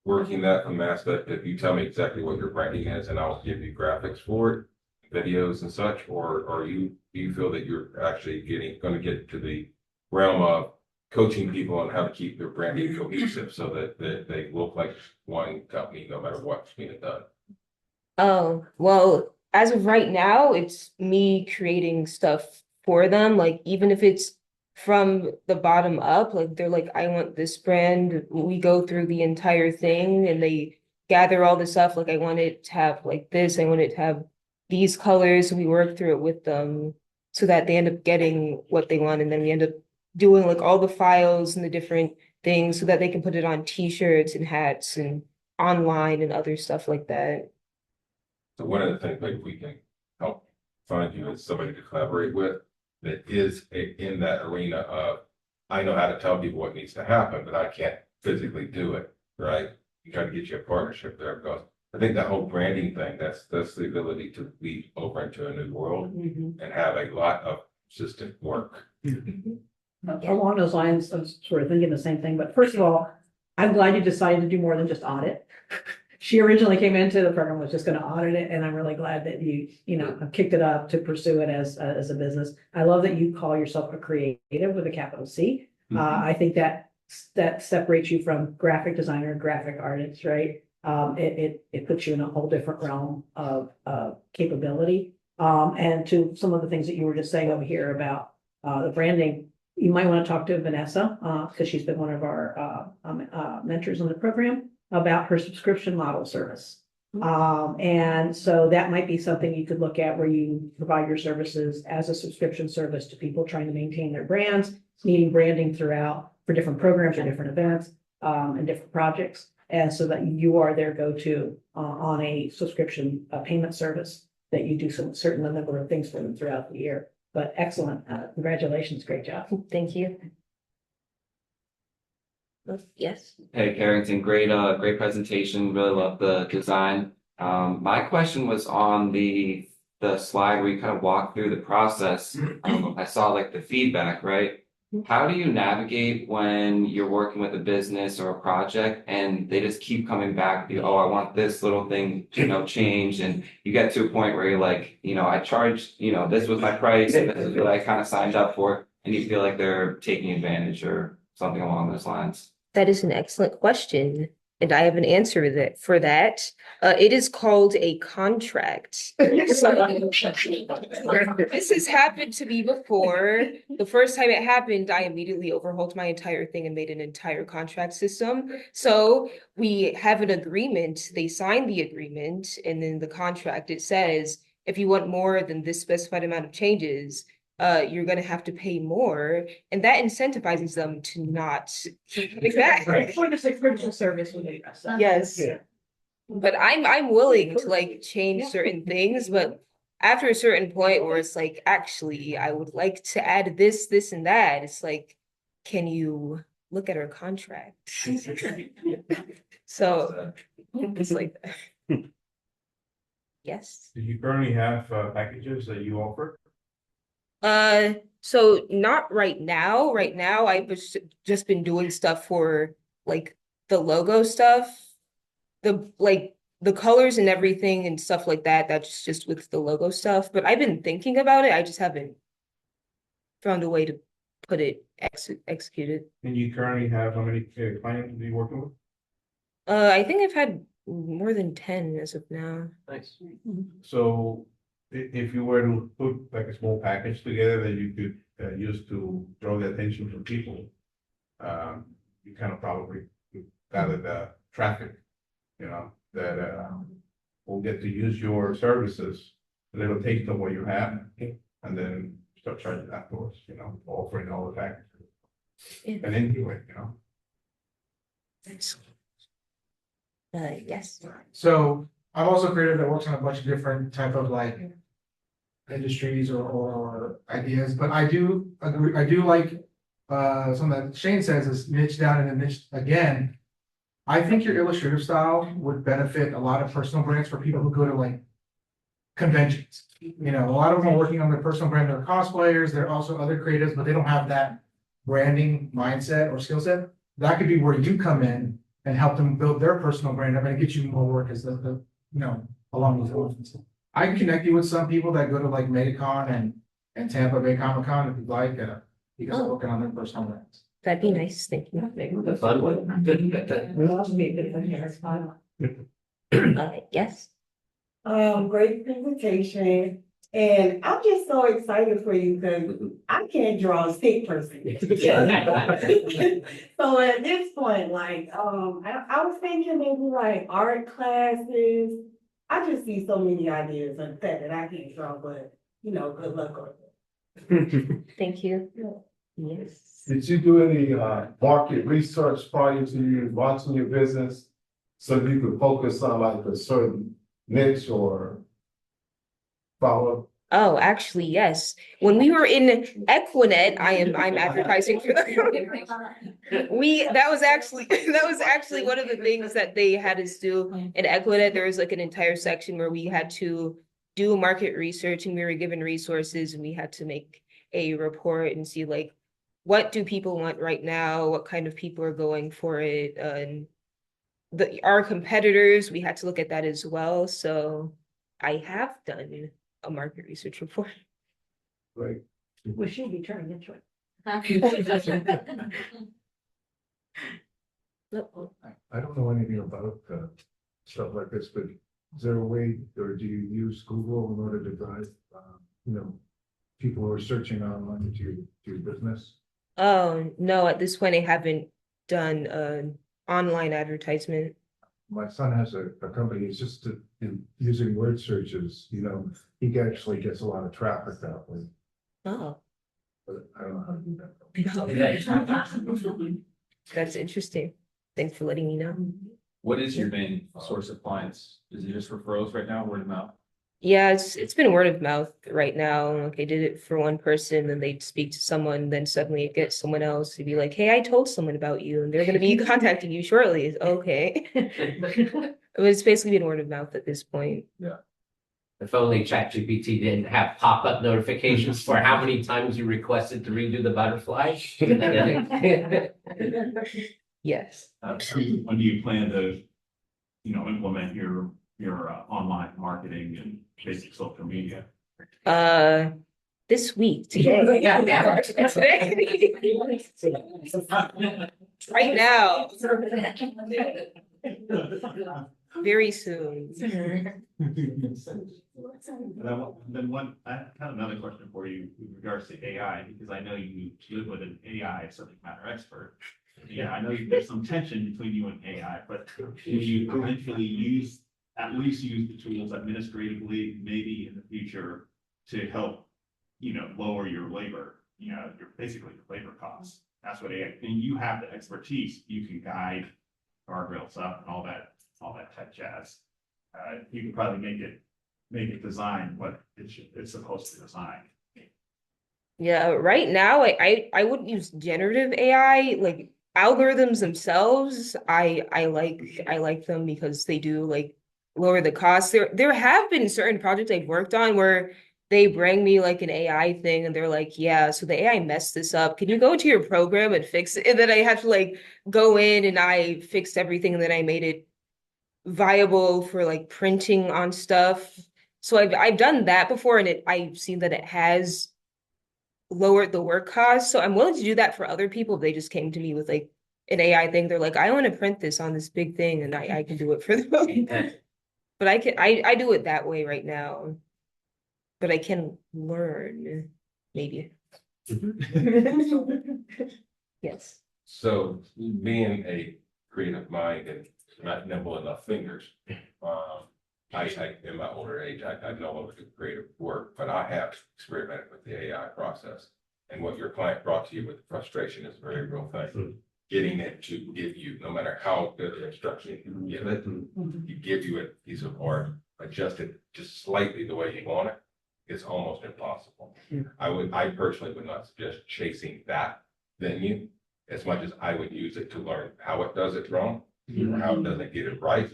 working that from aspect? If you tell me exactly what your branding is, and I'll give you graphics for it, videos and such, or do you feel that you're actually going to get to the realm of coaching people on how to keep their branding cohesive so that they look like one company no matter what's being done? Oh, well, as of right now, it's me creating stuff for them. Like, even if it's from the bottom up, like they're like, I want this brand. We go through the entire thing and they gather all the stuff. Like, I want it to have like this, I want it to have these colors. We work through it with them so that they end up getting what they want. And then we end up doing like all the files and the different things so that they can put it on t-shirts and hats and online and other stuff like that. So one of the things maybe we can help find you is somebody to collaborate with that is in that arena of, I know how to tell people what needs to happen, but I can't physically do it, right? You try to get you a partnership there, because I think that whole branding thing, that's the ability to lead over into a new world and have a lot of consistent work. Along those lines, I was sort of thinking the same thing, but first of all, I'm glad you decided to do more than just audit. She originally came into the program was just going to audit it, and I'm really glad that you have kicked it up to pursue it as a business. I love that you call yourself a creative with a capital C. I think that separates you from graphic designer and graphic artist, right? It puts you in a whole different realm of capability. And to some of the things that you were just saying over here about the branding, you might want to talk to Vanessa because she's been one of our mentors in the program, about her subscription model service. And so that might be something you could look at, where you provide your services as a subscription service to people trying to maintain their brands, needing branding throughout for different programs or different events and different projects. And so that you are their go-to on a subscription payment service, that you do some certain number of things for them throughout the year. But excellent. Congratulations. Great job. Thank you. Yes. Hey, Carrington, great presentation. Really love the design. My question was on the slide where you kind of walk through the process. I saw like the feedback, right? How do you navigate when you're working with a business or a project and they just keep coming back to you, oh, I want this little thing, changed, and you get to a point where you're like, I charged, this was my price, and this is what I kind of signed up for, and you feel like they're taking advantage or something along those lines? That is an excellent question, and I have an answer for that. It is called a contract. So, this has happened to me before. The first time it happened, I immediately overhauled my entire thing and made an entire contract system. So we have an agreement, they sign the agreement, and then the contract, it says, if you want more than this specified amount of changes, you're gonna have to pay more, and that incentivizes them to not keep coming back. For the subscription service when they address that. Yes. But I'm willing to like change certain things, but after a certain point where it's like, actually, I would like to add this, this, and that, it's like, can you look at our contract? So it's like that. Yes. Do you currently have packages that you offer? So not right now. Right now, I've just been doing stuff for like the logo stuff, the colors and everything and stuff like that. That's just with the logo stuff. But I've been thinking about it. I just haven't found a way to put it executed. And you currently have how many clients are you working with? I think I've had more than 10 as of now. Nice. So if you were to put like a small package together that you could use to draw the attention from people, you kind of probably gather the traffic, that will get to use your services, a little taste of what you have, and then start charging afterwards, offering all the packages. And anyway, Yes. So I'm also a creative that works on a bunch of different type of like industries or ideas, but I do agree, I do like something that Shane says is niche down and a niche again. I think your illustrative style would benefit a lot of personal brands for people who go to like conventions. A lot of them are working on their personal brand, they're cosplayers, they're also other creatives, but they don't have that branding mindset or skill set. That could be where you come in and help them build their personal brand up and get you more work as along those lines. I can connect you with some people that go to like MegaCon and Tampa Bay Comic Con if you'd like, because they're working on their personal brands. That'd be nice. Thank you. The fun one. Yes. Great presentation. And I'm just so excited for you because I can't draw a stick person. So at this point, like, I was thinking maybe like art classes. I just see so many ideas on that I can't draw, but good luck on it. Thank you. Yes. Did you do any market research prior to you launching your business? So you could focus on like a certain niche or follow? Oh, actually, yes. When we were in Equinet, I'm advertising for them. That was actually one of the things that they had us do in Equinet. There was like an entire section where we had to do market research and we were given resources and we had to make a report and see like what do people want right now, what kind of people are going for it, and our competitors, we had to look at that as well. So I have done a market research report. Right. We should be turning into it. I don't know anything about stuff like this, but is there a way, or do you use Google in order to drive, people who are searching online to your business? Oh, no, at this point, I haven't done an online advertisement. My son has a company, it's just using word searches, he actually gets a lot of traffic that way. Oh, But I don't know how to do that. that's interesting. Thanks for letting me know. What is your main source of clients? Is it just referrals right now, word of mouth? Yeah, it's been word of mouth right now. Like I did it for one person, then they'd speak to someone, then suddenly it gets someone else who'd be like, "Hey, I told someone about you, and they're gonna be contacting you shortly." Okay. It's basically been word of mouth at this point. Yeah. If only ChatGPT didn't have pop-up notifications for how many times you requested to redo the butterfly. Yes. When do you plan to, implement your online marketing and basic social media? This week, today. Today. Right now. Very soon. I have another question for you with regards to AI, because I know you live with an AI subject matter expert. Yeah, I know there's some tension between you and AI, but will you eventually at least use the tools administratively, maybe in the future, to help, lower your labor, basically your labor costs? That's what AI, and you have the expertise, you can guide guardrails up and all that tech jazz. You can probably make it design what it's supposed to design. Yeah, right now I wouldn't use generative AI. Like algorithms themselves, I like them because they do like lower the cost. There have been certain projects I've worked on where they bring me like an AI thing and they're like, yeah, so the AI messed this up. Can you go into your program and fix it? And then I have to like go in and I fixed everything and then I made it viable for like printing on stuff. So I've done that before and I've seen that it has lowered the work cost. So I'm willing to do that for other people if they just came to me with like an AI thing. They're like, I want to print this on this big thing and I can do it for them. But I do it that way right now. But I can learn, maybe. Yes. So being a creative mind and not nimble enough fingers, I in my older age, I no longer do creative work, but I have experimented with the AI process. And what your client brought to you with frustration is a very real thing. Getting it to give you, no matter how good an instruction you give it, you give you a piece of art, adjust it just slightly the way you want it. It's almost impossible. I personally would not suggest chasing that venue as much as I would use it to learn how it does it wrong or how it doesn't get it right,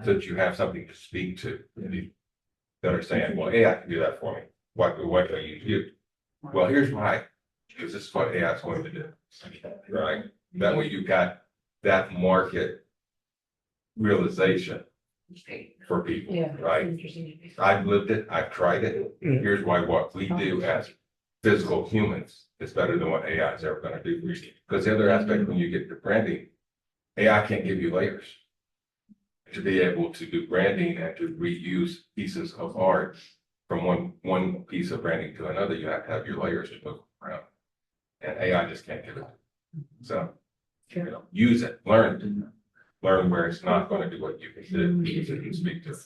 so that you have something to speak to. That are saying, well, AI can do that for me. What do I use you? Well, here's why. Because this is what AI is going to do. Right? That way you've got that market realization for people, right? I've lived it, I've tried it. Here's why what we do as physical humans is better than what AI is ever going to do for you. Because the other aspect, when you get to branding, AI can't give you layers. To be able to do branding and to reuse pieces of art from one piece of branding to another, you have to have your layers to move around. And AI just can't give it. So, use it, learn it. Learn where it's not going to do what you can do, use it and speak to it.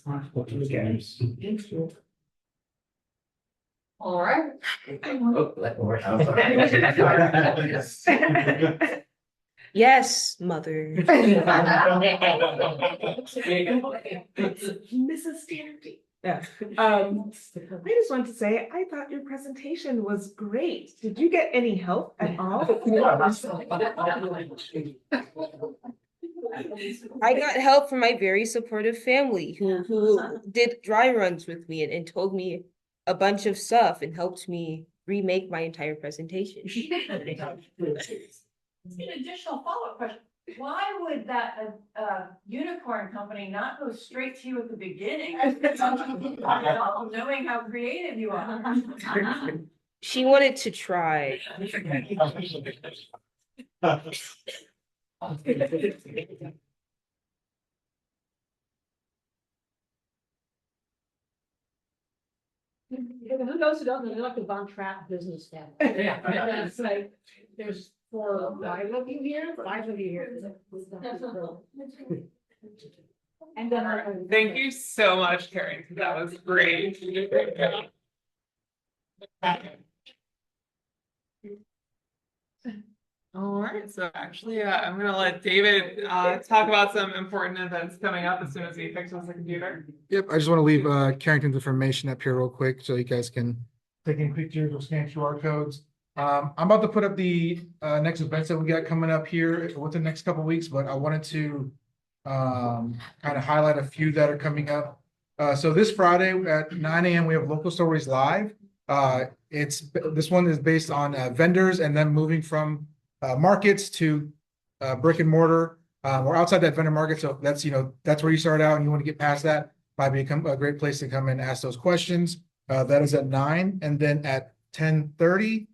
All right. Yes, mother. Mrs. Stanley. Yeah. I just wanted to say, I thought your presentation was great. Did you get any help at all? I got help from my very supportive family who did dry runs with me and told me a bunch of stuff and helped me remake my entire presentation. An additional follow-up question. Why would that unicorn company not go straight to you at the beginning? Knowing how creative you are. She wanted to try. Who knows who doesn't, they're like a Von Trapp business now. It's like, there's 4 or 5 of you here, 5 of you here. And then Thank you so much, Carrington. That was great. All right, so actually, I'm gonna let David talk about some important events coming up as soon as he fixes the computer. Yep, I just want to leave Carrington's information up here real quick so you guys can take any pictures or scan QR codes. I'm about to put up the next events that we got coming up here within the next couple of weeks, but I wanted to kind of highlight a few that are coming up. So this Friday at 9 a.m. we have Local Stories Live. This one is based on vendors and then moving from markets to brick and mortar or outside that vendor market. So that's that's where you start out and you want to get past that. Might become a great place to come and ask those questions. That is at 9, and then at 10:30.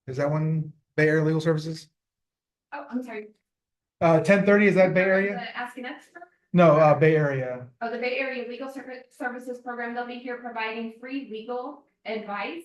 Is that one Bay Area Legal Services? Oh, I'm sorry. 10:30, is that Bay Area? The Ask an Expert? No, Bay Area. Oh, the Bay Area Legal Services Program, they'll be here providing free legal advice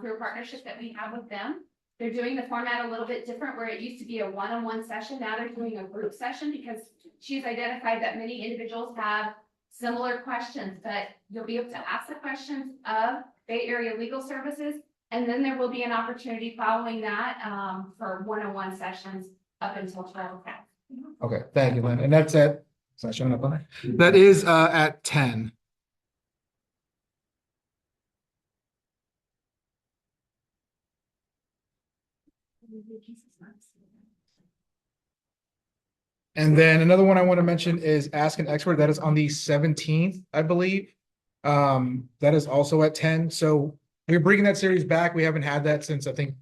through a partnership that we have with them. They're doing the format a little bit different, where it used to be a one-on-one session. Now they're doing a group session because she's identified that many individuals have similar questions, but you'll be able to ask the questions of Bay Area Legal Services. And then there will be an opportunity following that for one-on-one sessions up until 12 o'clock. Okay, thank you, Lynn. And that's at, it's not showing up on there. That is at 10. And then another one I want to mention is Ask an Expert. That is on the 17th, I believe. That is also at 10. So we're bringing that series back. We haven't had that since I think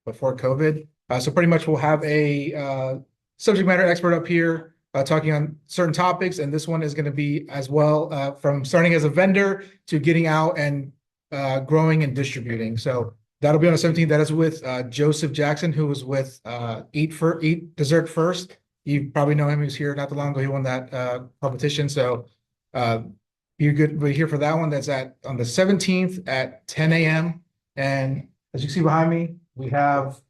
before COVID. So pretty much we'll have a subject matter expert up here talking on certain topics. And this one is going to be as well from starting as a vendor to getting out and growing and distributing. So that'll be on the 17th. That is with Joseph Jackson, who was with Eat Dessert First. You probably know him. He was here not too long ago. He won that competition. So you're good. We're here for that one. That's on the 17th at 10 a.m. And as you see behind me, we have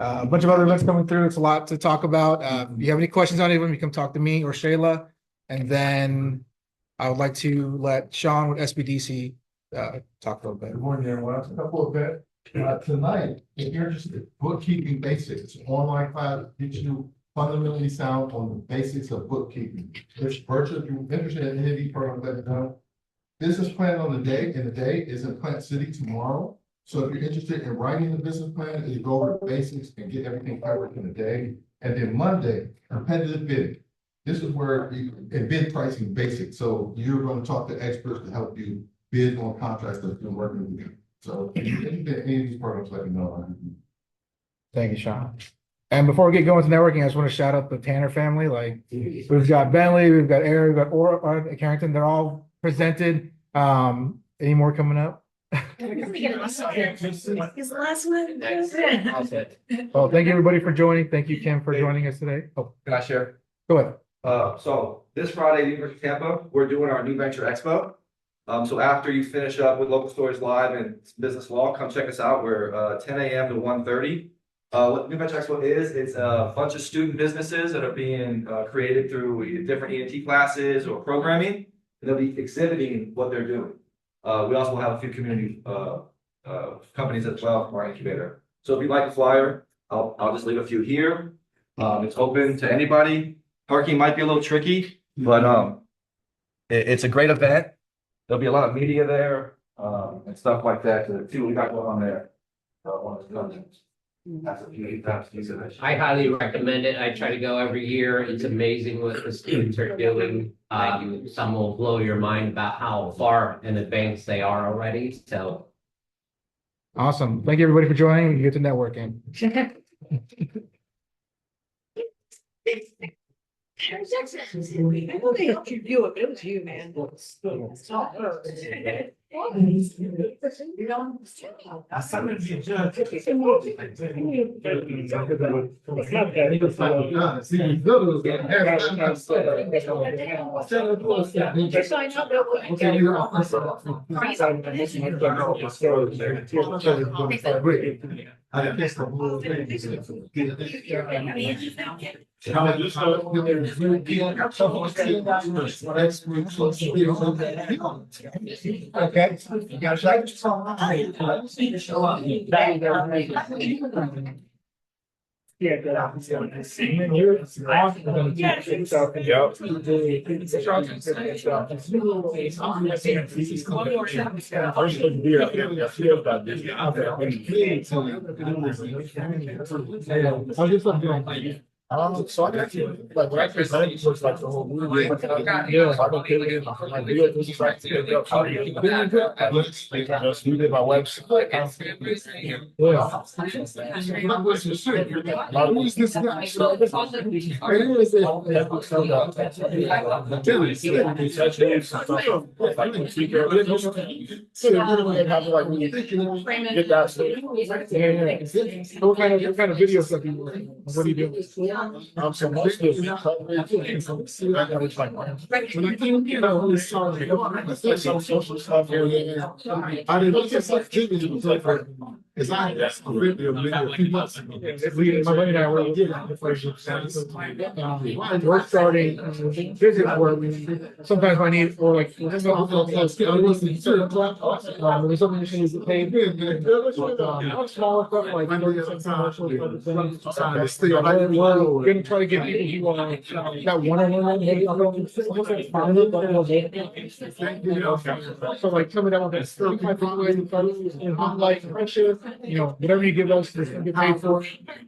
a bunch of other events coming through. It's a lot to talk about. If you have any questions on any of them, you can talk to me or Shayla. And then I would like to let Sean with SBDC talk a little bit. Good morning, everyone. A couple of bit tonight, if you're interested in bookkeeping basics, online class teach you fundamentally sound on the basics of bookkeeping. It's virtual. If you're interested in any of these programs, let me know. Business plan on the day is in Plant City tomorrow. So if you're interested in writing the business plan, you go over the basics and get everything covered in a day. And then Monday, competitive bidding. This is where and bid pricing basics. So you're going to talk to experts to help you bid on contracts that you're working with you. So if you're interested in any of these programs, let me know. Thank you, Sean. And before we get going to networking, I just want to shout out the Tanner family. Like we've got Bentley, we've got Eric, we've got Carrington. They're all presented. Any more coming up? His last one. Well, thank you everybody for joining. Thank you, Kim, for joining us today. Oh, Can I share? go ahead. So this Friday, University of Tampa, we're doing our New Venture Expo. So after you finish up with Local Stories Live and Business Law, come check us out. We're 10 a.m. to 1:30. What New Venture Expo is, it's a bunch of student businesses that are being created through different ENT classes or programming, and they'll be exhibiting what they're doing. We also have a few community companies as well from our incubator. So if you'd like a flyer, I'll just leave a few here. It's open to anybody. Parking might be a little tricky, but it's a great event. There'll be a lot of media there and stuff like that to see what we got going on there. I highly recommend it. I try to go every year. It's amazing what the students are doing. Some will blow your mind about how far in advance they are already. So Awesome. Thank you everybody for joining. You get to networking. I know they helped you do it, but it was you, man. It's not her. You know? I'm gonna be a judge. Okay. You got Yeah, get out. You're awesome. So I actually, like, when I presented, was like the whole movie. Yeah, I don't care, my video was like, to pick up, how do you do it? Just we did my website. Yeah. A lot of these, this guy, so this is get that stuff. Yeah. What kind of video stuff you working on? What are you doing? So most of it, I got it's like, when I think, you know, it's some social stuff here. I didn't look at like TV, like, because I had a video a few months ago. My buddy and I were we're starting business where we sometimes I need or like there's something you can use to pay. Smaller stuff like we're gonna try to get people who that one-on-one maybe so like some of that like pressure, you know, whatever you give us, there's gonna get paid for.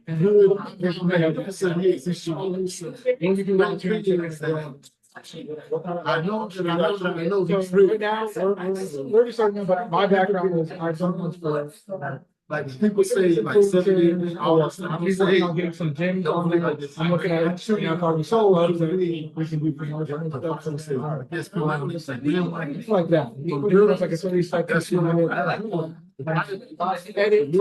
And who I know these right now, we're just talking about my background is I've done ones for like people say like 70 hours. I'm working on getting some gyms on there. I'm looking at you know talking solo so we can do promotion and stuff. It's like that. It's like a 30-second. Edit,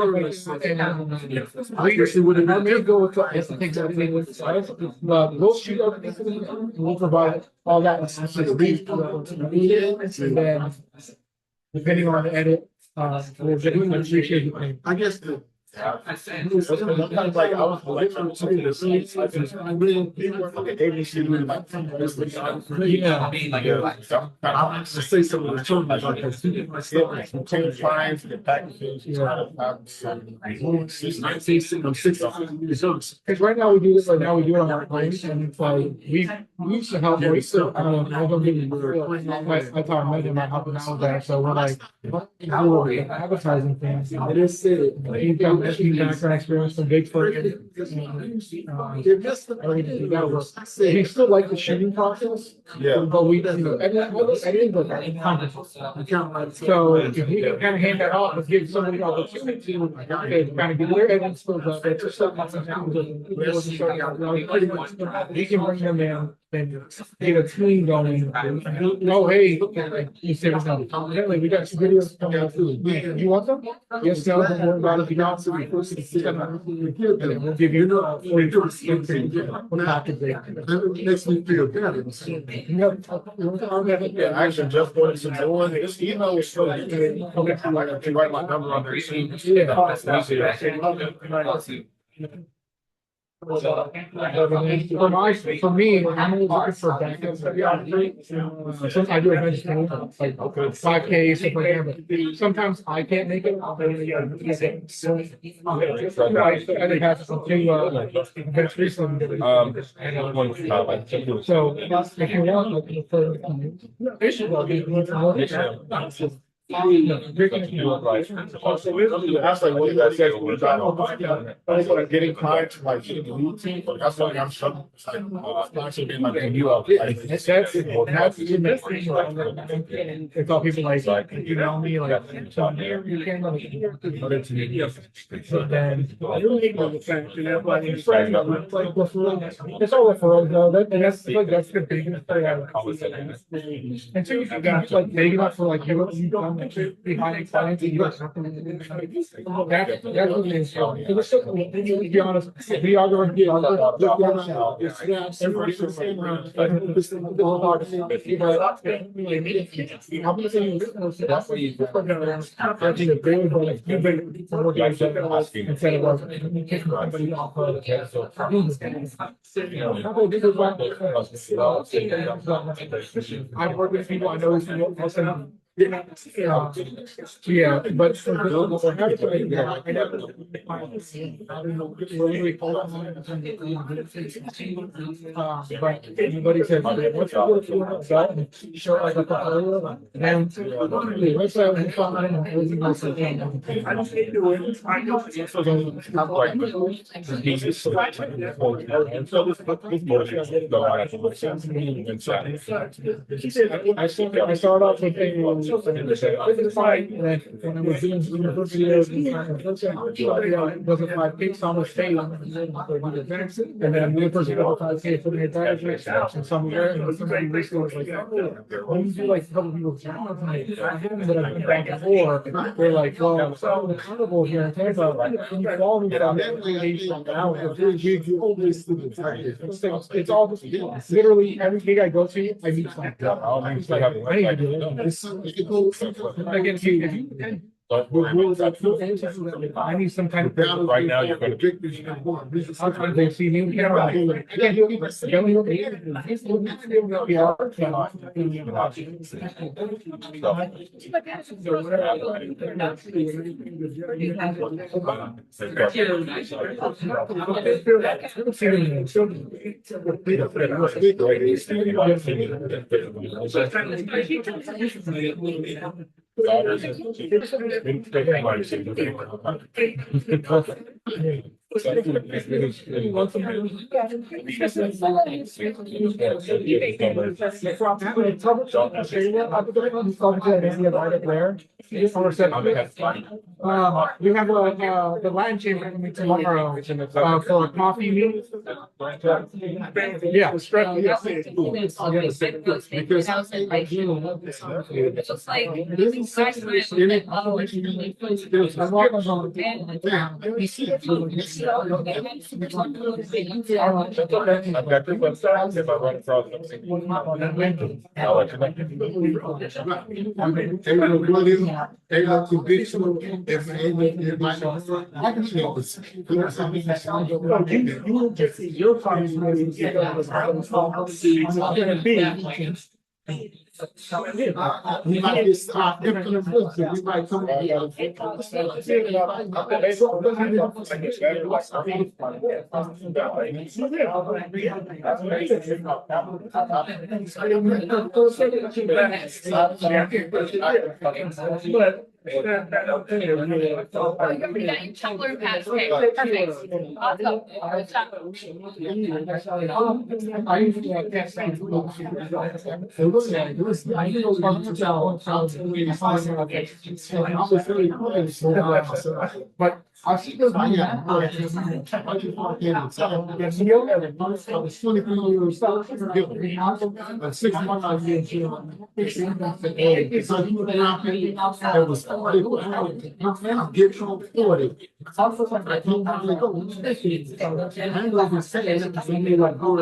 leadership would have may go with the things everything with size, but we'll shoot everything. We'll provide all that and then depending on the edit, we'll get it. I guess the sometimes like I was like trying to the scenes, like really like ABC I'm to say some of the children like some change fines and packages. Because right now we do this, like now we do it on our claims, and it's like we used to help. I don't know. I don't give you. I thought I met helping out with that, so we're like advertising things. It is silly. Background experience from big firm. We still like the shooting process. Yeah. But we, you know, editing, but so if we can kind of hand that off and give somebody an opportunity to kind of get their editing skills up, it's just something we can bring them in and get a team going. Oh, hey, you said evidently we got some videos coming out too. You want them? Yes, no, don't worry about it. You don't. And we'll give you 40% package. It makes me feel better. Yeah, actually, just going some more. This email is so good. I can write my number on there. For me, I'm always looking for backups. Since I do events too, like 5K, stuff like that, but sometimes I can't make it. I didn't have some events recently. So if you want, like for issue, I'll give you more. So basically, that's like what you guys said. Like getting clients from like the lead team, but that's why I'm struggling. It's actually been like a new up. That's the best thing. It's all people like you know me like so here you can't go here. So then you know the fact that like it's all referrals though. That's like that's the biggest thing. And so you can get like maybe not for like you don't behind clients and you have something that's what it is. To be honest, we are going to be on I've worked with people I know Yeah, but for the, I don't know, what do we call it? But anybody says, what's the word for it? Show like a portfolio, and the website was fine, and everything else was fine. I don't think do it. I know it's also going to have like. And so this I started off with a fight, and then when I was doing some videos, it wasn't 5K, so I was staying on and then the person got 5K for the entire event, and somewhere, and somebody recently was like, oh, when you do like a couple people challenge me, I haven't, but I've been back and forth, they're like, well, so the carnival here in Tampa, when you call me from now, it's all literally every gig I go to, I meet someone. I need to do it. Again, if you I need some kind of balance. Right now, you're going to. Sometimes they see me. You know, I can't do We have the Latin chamber coming tomorrow for a coffee meeting. Yeah. It's I've got two websites. If I run across them, I'll let you we might get we might come Oh, you got your tumbler patch. Okay, perfect. Awesome. Good job. But I see those. I was 23 years old. 6 months I was in jail. It was 40. I'm getting on 40. I can't go. I wasn't saying it to me like go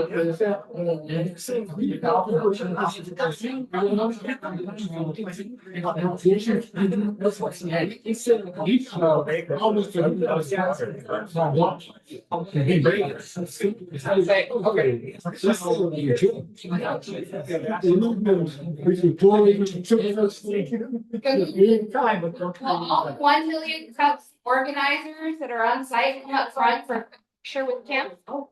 All the 1 million cups organizers that are on site come up front for a picture with Kim. Oh.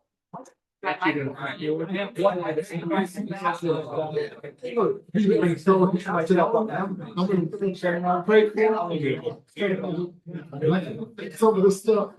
Some of the stuff.